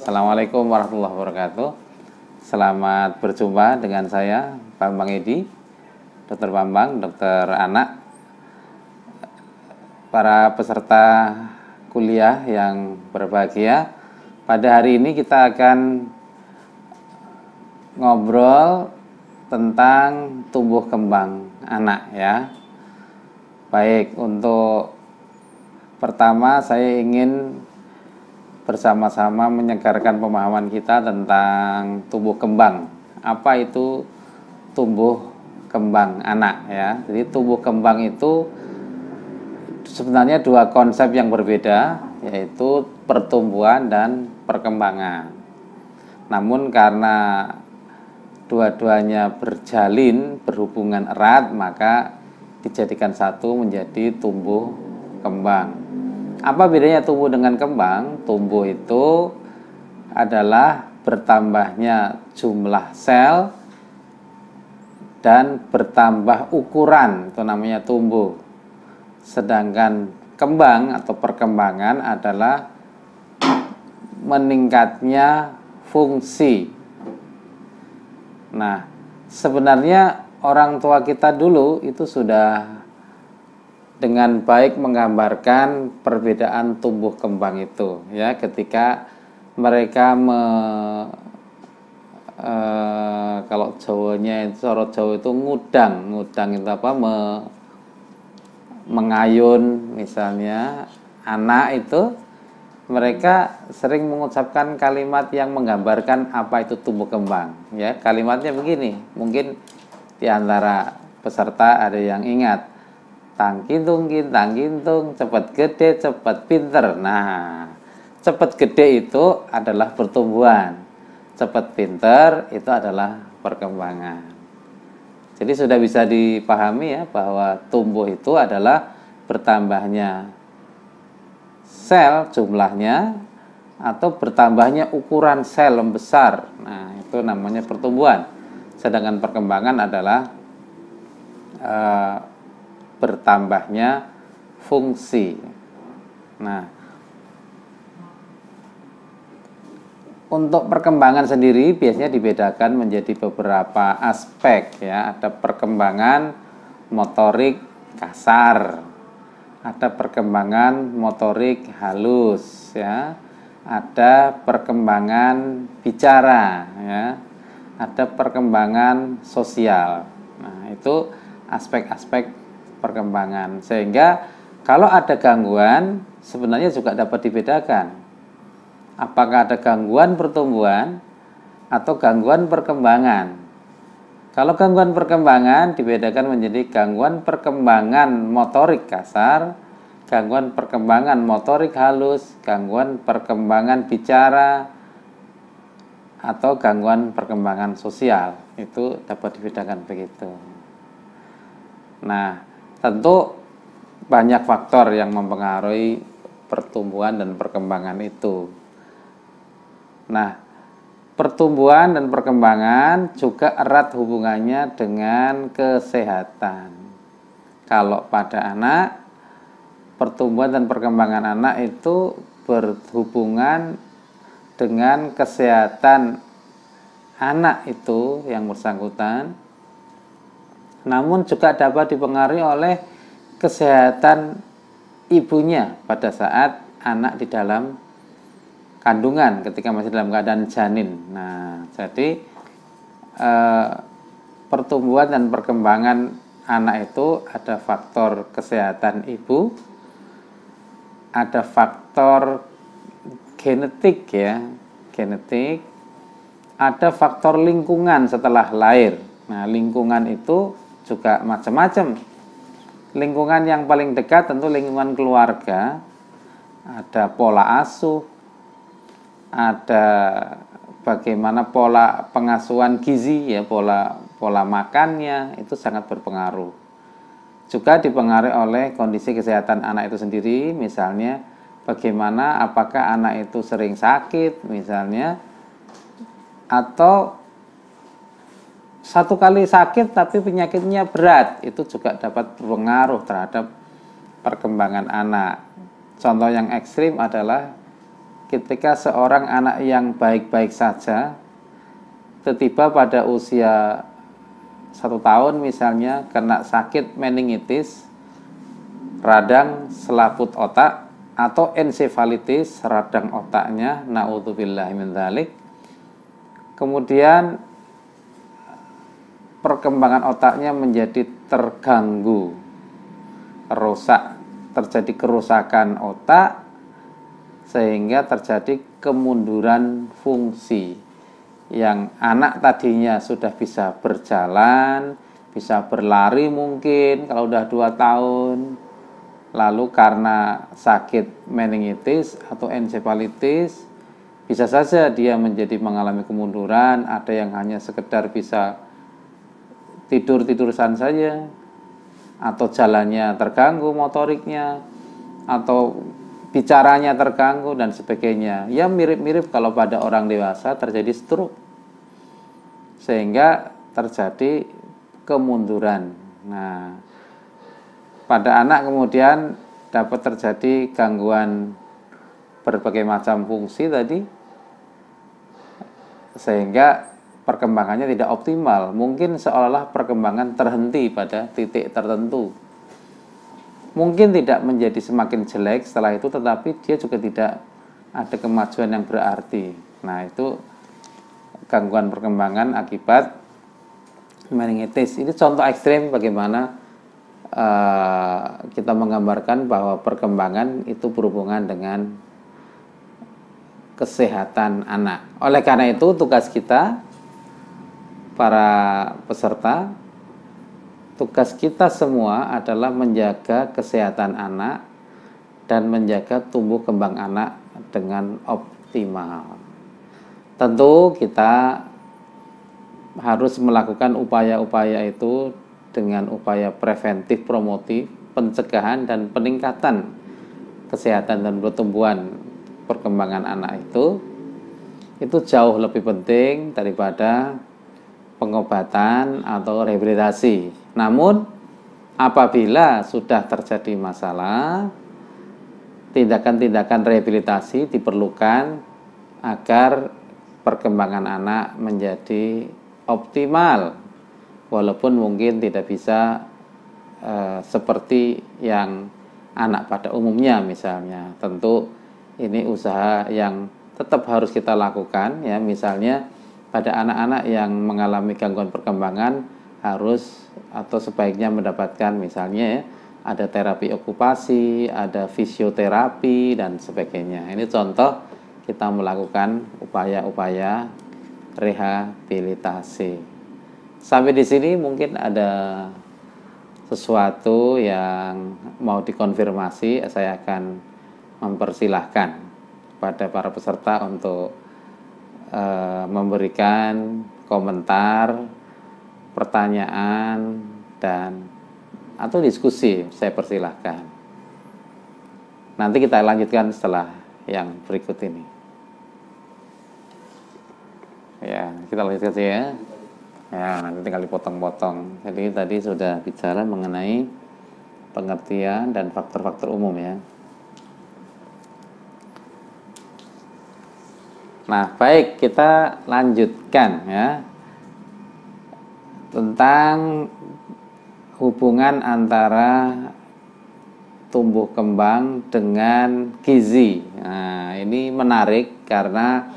Assalamualaikum warahmatullahi wabarakatuh. Selamat berjumpa dengan saya, Bambang Edi, Dokter Bambang, dokter anak. Para peserta kuliah yang berbahagia, pada hari ini kita akan ngobrol tentang tumbuh kembang anak ya. Baik, untuk pertama saya ingin bersama-sama menyegarkan pemahaman kita tentang tumbuh kembang. Apa itu tumbuh kembang anak ya? Jadi tumbuh kembang itu sebenarnya dua konsep yang berbeda, yaitu pertumbuhan dan perkembangan. Namun karena dua-duanya berjalin, berhubungan erat, maka dijadikan satu menjadi tumbuh kembang. Apa bedanya tumbuh dengan kembang? Tumbuh itu adalah bertambahnya jumlah sel dan bertambah ukuran, itu namanya tumbuh. Sedangkan kembang atau perkembangan adalah meningkatnya fungsi. Nah, sebenarnya orang tua kita dulu itu sudah dengan baik menggambarkan perbedaan tumbuh kembang itu ya, ketika mereka kalau Jawanya itu, sorot Jawa itu ngudang itu apa, mengayun misalnya anak itu, mereka sering mengucapkan kalimat yang menggambarkan apa itu tumbuh kembang ya. Kalimatnya begini, mungkin di antara peserta ada yang ingat, tang kintung kintang kintung, cepat gede cepat pinter. Nah, cepat gede itu adalah pertumbuhan, cepat pinter itu adalah perkembangan. Jadi sudah bisa dipahami ya, bahwa tumbuh itu adalah bertambahnya sel jumlahnya atau bertambahnya ukuran sel membesar. Nah, itu namanya pertumbuhan. Sedangkan perkembangan adalah bertambahnya fungsi. Nah, untuk perkembangan sendiri biasanya dibedakan menjadi beberapa aspek ya. Ada perkembangan motorik kasar, ada perkembangan motorik halus ya, ada perkembangan bicara ya, ada perkembangan sosial. Nah, itu aspek-aspek perkembangan, sehingga kalau ada gangguan sebenarnya juga dapat dibedakan apakah ada gangguan pertumbuhan atau gangguan perkembangan. Kalau gangguan perkembangan dibedakan menjadi gangguan perkembangan motorik kasar, gangguan perkembangan motorik halus, gangguan perkembangan bicara, atau gangguan perkembangan sosial. Itu dapat dibedakan begitu. Nah, tentu banyak faktor yang mempengaruhi pertumbuhan dan perkembangan itu. Nah, pertumbuhan dan perkembangan juga erat hubungannya dengan kesehatan. Kalau pada anak, pertumbuhan dan perkembangan anak itu berhubungan dengan kesehatan anak itu yang bersangkutan, namun juga dapat dipengaruhi oleh kesehatan ibunya pada saat anak di dalam kandungan, ketika masih dalam keadaan janin. Nah, jadi pertumbuhan dan perkembangan anak itu ada faktor kesehatan ibu, ada faktor genetik ya, genetik, ada faktor lingkungan setelah lahir. Nah, lingkungan itu juga macam-macam. Lingkungan yang paling dekat tentu lingkungan keluarga, ada pola asuh, ada bagaimana pola pengasuhan gizi ya, pola makannya itu sangat berpengaruh. Juga dipengaruhi oleh kondisi kesehatan anak itu sendiri, misalnya bagaimana, apakah anak itu sering sakit misalnya, atau satu kali sakit tapi penyakitnya berat, itu juga dapat berpengaruh terhadap perkembangan anak. Contoh yang ekstrim adalah ketika seorang anak yang baik-baik saja tiba-tiba pada usia 1 tahun misalnya kena sakit meningitis, radang selaput otak atau ensefalitis, radang otaknya, naudzubillahi min dzalik. Kemudian perkembangan otaknya menjadi terganggu, rusak, terjadi kerusakan otak sehingga terjadi kemunduran fungsi. Yang anak tadinya sudah bisa berjalan, bisa berlari mungkin kalau udah 2 tahun, lalu karena sakit meningitis atau ensefalitis bisa saja dia mengalami kemunduran. Ada yang hanya sekedar bisa tidur-tiduran saja, atau jalannya terganggu motoriknya, atau bicaranya terganggu dan sebagainya. Ya mirip-mirip kalau pada orang dewasa terjadi stroke, sehingga terjadi kemunduran. Nah, pada anak kemudian dapat terjadi gangguan berbagai macam fungsi tadi, sehingga perkembangannya tidak optimal. Mungkin seolah-olah perkembangan terhenti pada titik tertentu. Mungkin tidak menjadi semakin jelek setelah itu, tetapi dia juga tidak ada kemajuan yang berarti. Nah, itu gangguan perkembangan akibat meningitis. Ini contoh ekstrim bagaimana kita menggambarkan bahwa perkembangan itu berhubungan dengan kesehatan anak. Oleh karena itu, tugas kita, para peserta, tugas kita semua adalah menjaga kesehatan anak dan menjaga tumbuh kembang anak dengan optimal. Tentu kita harus melakukan upaya-upaya itu dengan upaya preventif, promotif, pencegahan dan peningkatan kesehatan dan pertumbuhan perkembangan anak itu jauh lebih penting daripada pengobatan atau rehabilitasi. Namun apabila sudah terjadi masalah, tindakan-tindakan rehabilitasi diperlukan agar perkembangan anak menjadi optimal, walaupun mungkin tidak bisa seperti yang anak pada umumnya misalnya. Tentu ini usaha yang tetap harus kita lakukan ya. Misalnya pada anak-anak yang mengalami gangguan perkembangan harus atau sebaiknya mendapatkan misalnya ya, ada terapi okupasi, ada fisioterapi dan sebagainya. Ini contoh kita melakukan upaya-upaya rehabilitasi. Sampai di sini mungkin ada sesuatu yang mau dikonfirmasi, saya akan mempersilahkan pada para peserta untuk memberikan komentar, pertanyaan dan atau diskusi. Saya persilahkan. Nanti kita lanjutkan setelah yang berikut ini. Ya, kita lanjutkan saja ya. Ya, nanti tinggal dipotong-potong. Jadi tadi sudah bicara mengenai pengertian dan faktor-faktor umum ya. Nah, baik, kita lanjutkan ya. Tentang hubungan antara tumbuh kembang dengan gizi. Nah, ini menarik karena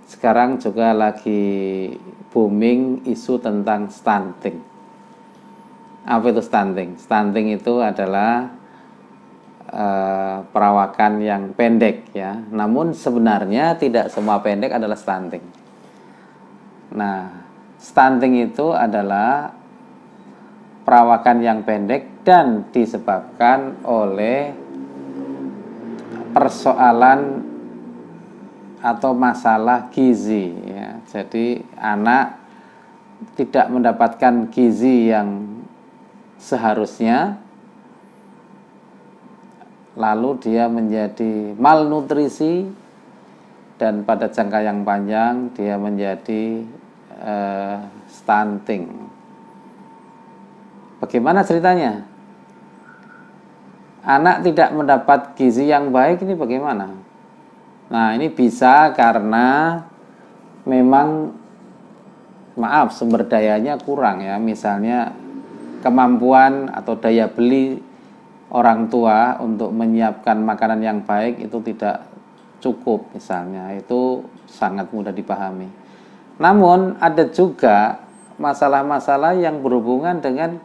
sekarang juga lagi booming isu tentang stunting. Apa itu stunting? Stunting itu adalah perawakan yang pendek ya. Namun sebenarnya tidak semua pendek adalah stunting. Nah, stunting itu adalah perawakan yang pendek dan disebabkan oleh persoalan atau masalah gizi ya. Jadi anak tidak mendapatkan gizi yang seharusnya, lalu dia menjadi malnutrisi dan pada jangka yang panjang dia menjadi stunting. Bagaimana ceritanya? Anak tidak mendapat gizi yang baik, ini bagaimana? Nah, ini bisa karena memang maaf sumber dayanya kurang ya. Misalnya kemampuan atau daya beli orang tua untuk menyiapkan makanan yang baik itu tidak cukup misalnya. Itu sangat mudah dipahami. Namun ada juga masalah-masalah yang berhubungan dengan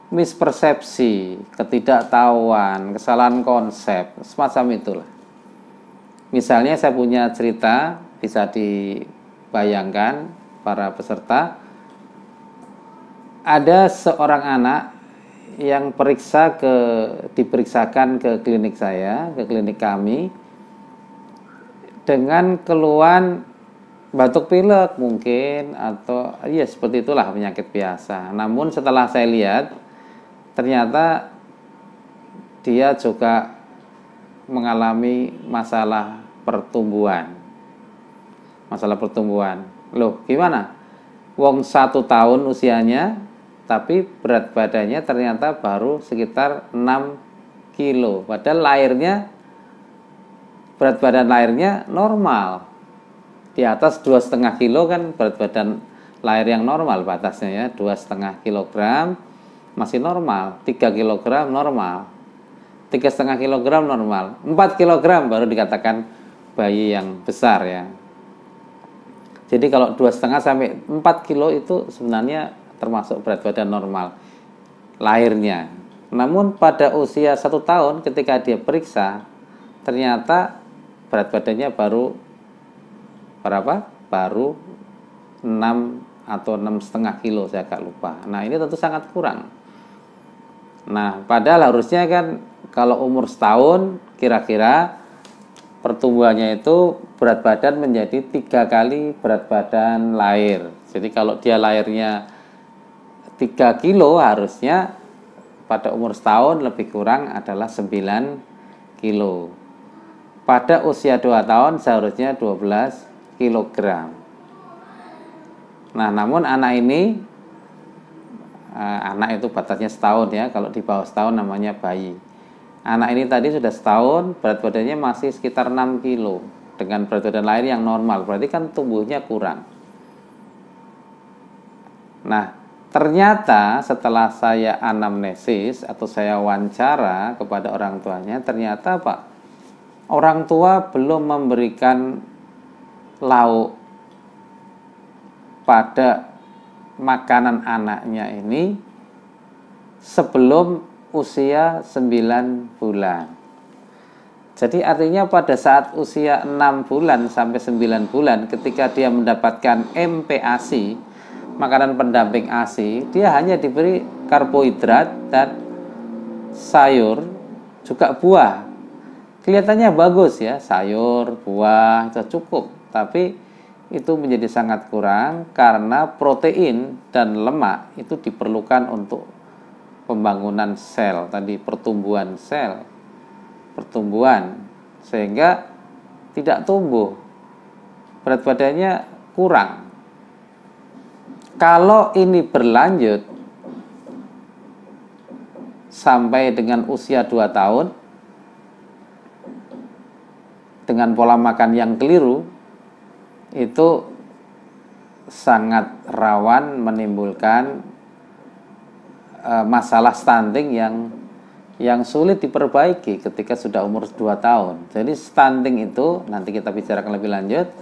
mispersepsi, ketidaktahuan, kesalahan konsep, semacam itulah. Misalnya saya punya cerita, bisa dibayangkan para peserta, ada seorang anak yang diperiksakan ke klinik saya, ke klinik kami, dengan keluhan batuk pilek mungkin, atau ya seperti itulah penyakit biasa. Namun setelah saya lihat, ternyata dia juga mengalami masalah pertumbuhan. Masalah pertumbuhan. Loh, gimana? Wong 1 tahun usianya, tapi berat badannya ternyata baru sekitar 6 kilo. Padahal berat badan lahirnya normal. Di atas 2,5 kilo kan berat badan lahir yang normal batasnya ya, 2,5 kilogram masih normal, 3 kilogram normal, 3,5 kilogram normal, 4 kilogram baru dikatakan bayi yang besar ya. Jadi kalau 2,5 sampai 4 kilo itu sebenarnya termasuk berat badan normal lahirnya. Namun pada usia 1 tahun ketika dia periksa, ternyata berat badannya baru berapa? Baru 6 atau 6,5 kilo, saya agak lupa. Nah, ini tentu sangat kurang. Nah, padahal harusnya kan kalau umur 1 tahun kira-kira pertumbuhannya itu berat badan menjadi 3 kali berat badan lahir. Jadi kalau dia lahirnya 3 kilo, harusnya pada umur 1 tahun lebih kurang adalah 9 kilo. Pada usia 2 tahun seharusnya 12 kilogram. Nah, namun anak ini, anak itu batasnya 1 tahun ya, kalau di bawah 1 tahun namanya bayi. Anak ini tadi sudah 1 tahun, berat badannya masih sekitar 6 kilo dengan berat badan lahir yang normal, berarti kan tumbuhnya kurang. Nah, ternyata setelah saya anamnesis atau saya wawancara kepada orang tuanya, ternyata Pak, orang tua belum memberikan lauk pada makanan anaknya ini sebelum usia 9 bulan. Jadi artinya pada saat usia 6 bulan sampai 9 bulan ketika dia mendapatkan MPASI, makanan pendamping ASI, dia hanya diberi karbohidrat dan sayur, juga buah. Kelihatannya bagus ya, sayur, buah itu cukup, tapi itu menjadi sangat kurang karena protein dan lemak itu diperlukan untuk pembangunan sel, tadi pertumbuhan sel, sehingga tidak tumbuh, berat badannya kurang. Kalau ini berlanjut sampai dengan usia 2 tahun dengan pola makan yang keliru, itu sangat rawan menimbulkan masalah stunting yang sulit diperbaiki ketika sudah umur 2 tahun. Jadi stunting itu nanti kita bicarakan lebih lanjut.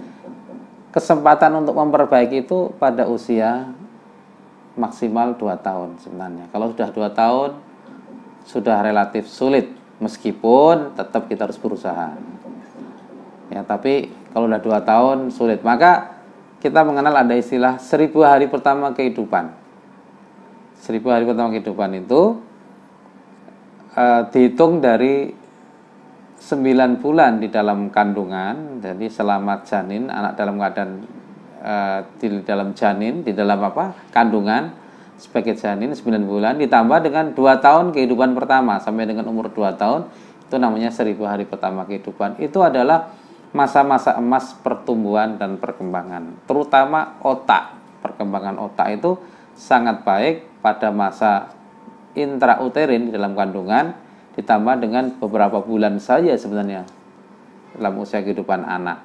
Kesempatan untuk memperbaiki itu pada usia maksimal 2 tahun sebenarnya. Kalau sudah 2 tahun sudah relatif sulit, meskipun tetap kita harus berusaha. Ya, tapi kalau sudah 2 tahun sulit. Maka kita mengenal ada istilah 1000 hari pertama kehidupan. 1000 hari pertama kehidupan itu dihitung dari 9 bulan di dalam kandungan. Jadi selama janin, anak dalam keadaan di dalam janin, di dalam kandungan sebagai janin 9 bulan ditambah dengan 2 tahun kehidupan pertama sampai dengan umur 2 tahun, itu namanya 1000 hari pertama kehidupan. Itu adalah masa-masa emas pertumbuhan dan perkembangan, terutama otak. Perkembangan otak itu sangat baik pada masa intrauterin di dalam kandungan, ditambah dengan beberapa bulan saja sebenarnya dalam usia kehidupan anak.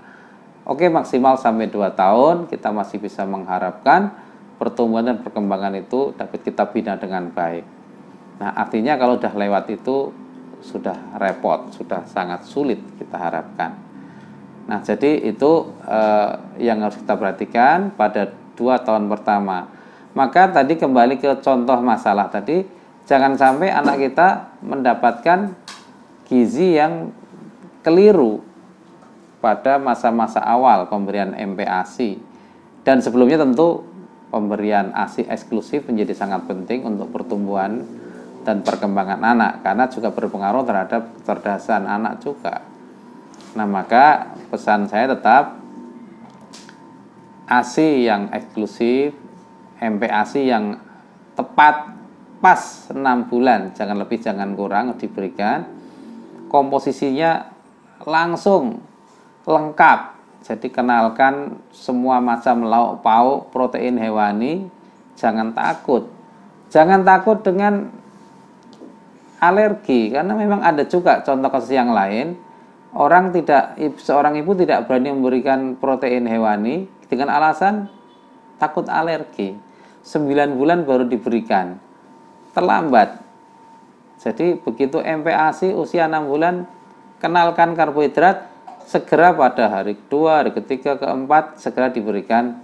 Oke, maksimal sampai 2 tahun kita masih bisa mengharapkan pertumbuhan dan perkembangan itu dapat kita bina dengan baik. Nah, artinya kalau sudah lewat itu sudah repot, sudah sangat sulit kita harapkan. Nah, jadi itu yang harus kita perhatikan pada 2 tahun pertama. Maka tadi kembali ke contoh masalah tadi, jangan sampai anak kita mendapatkan gizi yang keliru pada masa-masa awal pemberian MPASI. Dan sebelumnya tentu pemberian ASI eksklusif menjadi sangat penting untuk pertumbuhan dan perkembangan anak, karena juga berpengaruh terhadap kecerdasan anak juga. Nah, maka pesan saya tetap ASI yang eksklusif, MPASI yang tepat pas 6 bulan, jangan lebih jangan kurang diberikan. Komposisinya langsung lengkap. Jadi kenalkan semua macam lauk pauk, protein hewani. Jangan takut. Jangan takut dengan alergi, karena memang ada juga contoh kasus yang lain. Seorang ibu tidak berani memberikan protein hewani dengan alasan takut alergi. 9 bulan baru diberikan. Terlambat. Jadi begitu MPASI usia 6 bulan, kenalkan karbohidrat, segera pada hari kedua, hari ketiga, keempat segera diberikan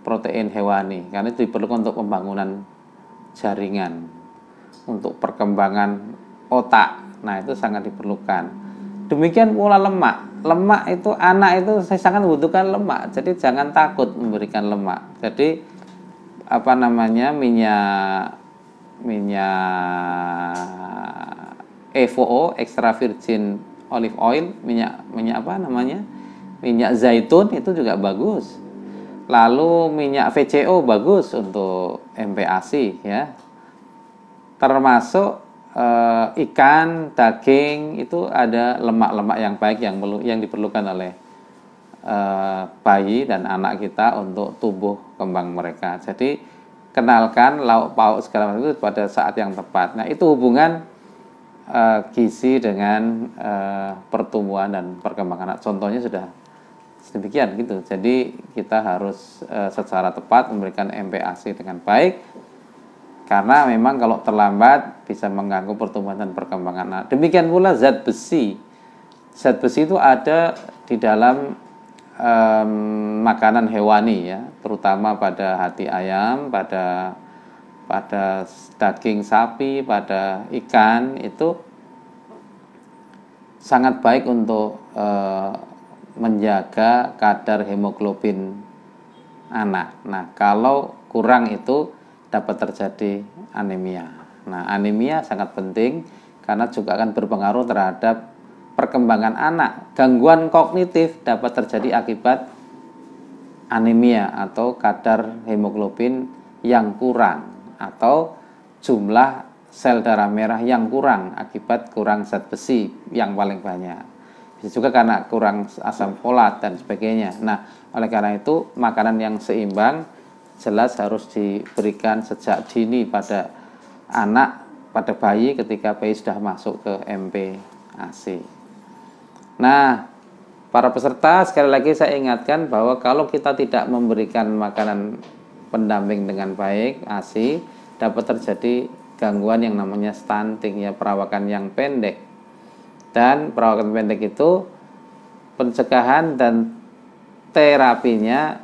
protein hewani, karena itu diperlukan untuk pembangunan jaringan, untuk perkembangan otak. Nah, itu sangat diperlukan. Demikian pula lemak. Lemak itu anak itu saya sangat membutuhkan lemak. Jadi jangan takut memberikan lemak. Jadi minyak EVO, extra virgin olive oil, minyak zaitun itu juga bagus. Lalu minyak VCO bagus untuk MPASI ya. Termasuk ikan, daging itu ada lemak-lemak yang baik yang diperlukan oleh bayi dan anak kita untuk tumbuh kembang mereka. Jadi kenalkan lauk pauk segala macam itu pada saat yang tepat. Nah, itu hubungan gizi dengan pertumbuhan dan perkembangan anak. Contohnya sudah sedemikian gitu. Jadi kita harus secara tepat memberikan MPASI dengan baik, karena memang kalau terlambat bisa mengganggu pertumbuhan dan perkembangan anak. Demikian pula zat besi. Zat besi itu ada di dalam makanan hewani ya, terutama pada hati ayam, pada daging sapi, pada ikan, itu sangat baik untuk menjaga kadar hemoglobin anak. Nah, kalau kurang itu dapat terjadi anemia. Nah, anemia sangat penting karena juga akan berpengaruh terhadap perkembangan anak. Gangguan kognitif dapat terjadi akibat anemia atau kadar hemoglobin yang kurang, atau jumlah sel darah merah yang kurang akibat kurang zat besi yang paling banyak. Bisa juga karena kurang asam folat dan sebagainya. Nah, oleh karena itu makanan yang seimbang jelas harus diberikan sejak dini pada anak, pada bayi ketika bayi sudah masuk ke MPASI. Nah, para peserta, sekali lagi saya ingatkan bahwa kalau kita tidak memberikan makanan pendamping dengan baik, ASI, dapat terjadi gangguan yang namanya stunting ya, perawakan yang pendek. Dan perawakan pendek itu pencegahan dan terapinya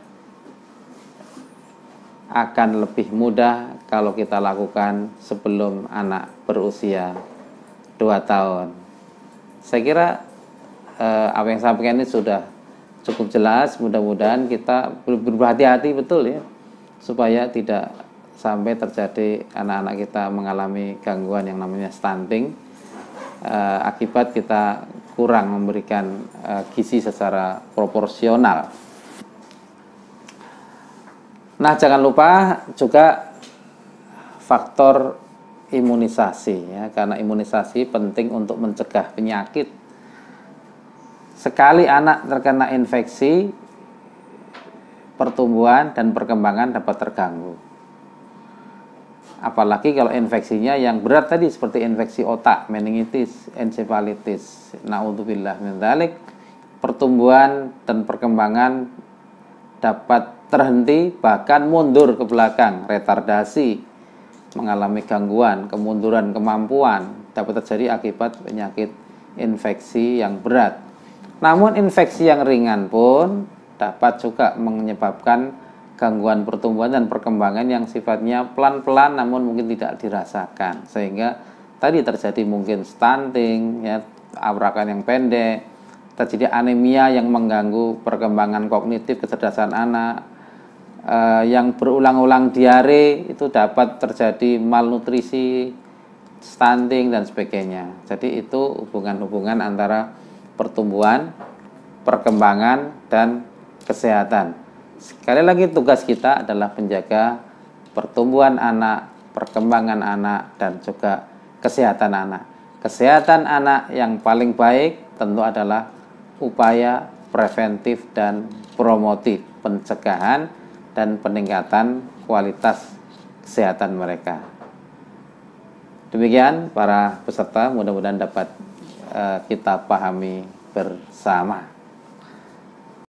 akan lebih mudah kalau kita lakukan sebelum anak berusia 2 tahun. Saya kira apa yang saya sampaikan ini sudah cukup jelas. Mudah-mudahan kita berhati-hati betul ya, supaya tidak sampai terjadi anak-anak kita mengalami gangguan yang namanya stunting akibat kita kurang memberikan gizi secara proporsional. Nah, jangan lupa juga faktor imunisasi ya, karena imunisasi penting untuk mencegah penyakit. Sekali anak terkena infeksi, pertumbuhan dan perkembangan dapat terganggu. Apalagi kalau infeksinya yang berat tadi, seperti infeksi otak, meningitis, ensefalitis, naudzubillah min dzalik, pertumbuhan dan perkembangan dapat terhenti bahkan mundur ke belakang, retardasi, mengalami gangguan, kemunduran kemampuan dapat terjadi akibat penyakit infeksi yang berat. Namun infeksi yang ringan pun dapat juga menyebabkan gangguan pertumbuhan dan perkembangan yang sifatnya pelan-pelan namun mungkin tidak dirasakan, sehingga tadi terjadi mungkin stunting, ya, abrakan yang pendek, terjadi anemia yang mengganggu perkembangan kognitif kecerdasan anak, yang berulang-ulang diare, itu dapat terjadi malnutrisi, stunting dan sebagainya. Jadi itu hubungan-hubungan antara pertumbuhan, perkembangan dan kesehatan. Sekali lagi tugas kita adalah menjaga pertumbuhan anak, perkembangan anak dan juga kesehatan anak. Kesehatan anak yang paling baik tentu adalah upaya preventif dan promotif, pencegahan dan peningkatan kualitas kesehatan mereka. Demikian para peserta, mudah-mudahan dapat kita pahami bersama.